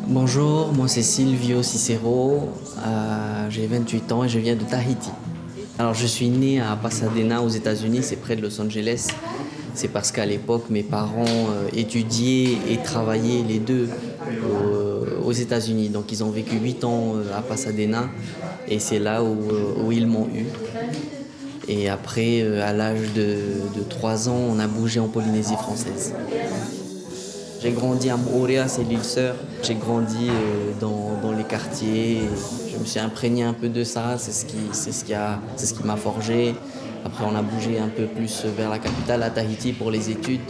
Bonjour, moi c'est Silvio Cicero, j'ai 28 ans et je viens de Tahiti. Alors je suis né à Pasadena aux États-Unis, c'est près de Los Angeles. C'est parce qu'à l'époque mes parents étudiaient et travaillaient les deux aux États-Unis. Donc ils ont vécu 8 ans à Pasadena et c'est là où ils m'ont eu. Et après, à l'âge de 3 ans, on a bougé en Polynésie française. J'ai grandi à Moorea, c'est l'île sœur. J'ai grandi dans les quartiers. Je me suis imprégné un peu de ça, c'est ce qui m'a forgé. Après, on a bougé un peu plus vers la capitale, à Tahiti, pour les études.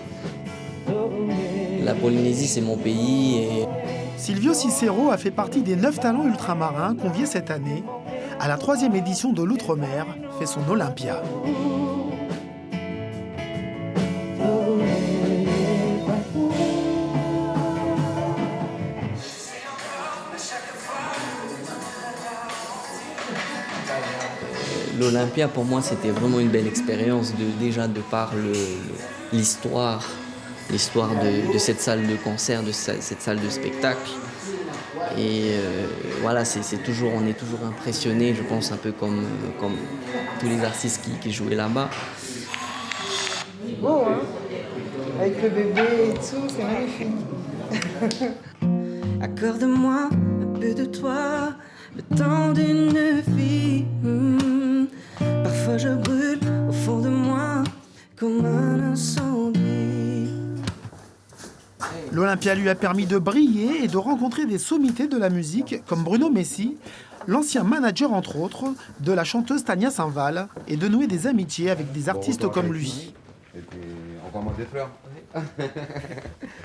La Polynésie, c'est mon pays. Et... Silvio Cicero a fait partie des 9 talents ultramarins conviés cette année à la 3e édition de l'Outre-mer, fait son Olympia. L'Olympia, pour moi, c'était vraiment une belle expérience, déjà de par l'histoire de cette salle de concert, de cette salle de spectacle. Et voilà, on est toujours impressionné, je pense, un peu comme tous les artistes qui jouaient là-bas. C'est beau, hein? Avec le bébé et tout, c'est magnifique. Accorde-moi un peu de toi, le temps d'une vie. Parfois je brûle au fond de moi comme un incendie. L'Olympia lui a permis de briller et de rencontrer des sommités de la musique comme Bruno Messi, l'ancien manager entre autres de la chanteuse Tania Saint-Val, et de nouer des amitiés avec des artistes comme lui. Et puis, envoie-moi des fleurs.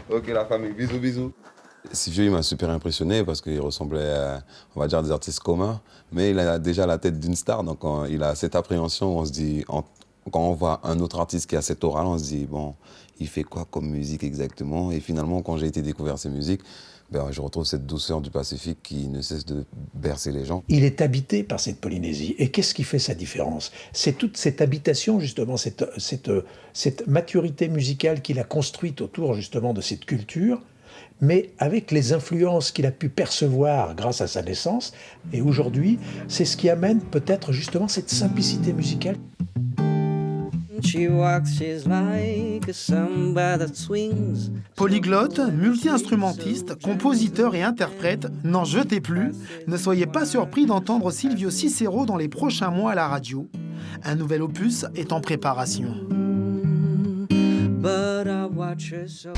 Ok la famille, bisous, bisous. Silvio, il m'a super impressionné parce qu'il ressemblait à, on va dire, des artistes communs, mais il a déjà la tête d'une star, donc il a cette appréhension, on se dit, quand on voit un autre artiste qui a cette aura, on se dit, bon, il fait quoi comme musique exactement? Et finalement, quand j'ai été découvrir ses musiques, je retrouve cette douceur du Pacifique qui ne cesse de bercer les gens. Il est habité par cette Polynésie. Et qu'est-ce qui fait sa différence? C'est toute cette habitation, justement, cette maturité musicale qu'il a construite autour, justement, de cette culture, mais avec les influences qu'il a pu percevoir grâce à sa naissance. Et aujourd'hui, c'est ce qui amène peut-être justement cette simplicité musicale. Polyglotte, multi-instrumentiste, compositeur et interprète, n'en jetez plus. Ne soyez pas surpris d'entendre Silvio Cicero dans les prochains mois à la radio. Un nouvel opus est en préparation. But I watch her so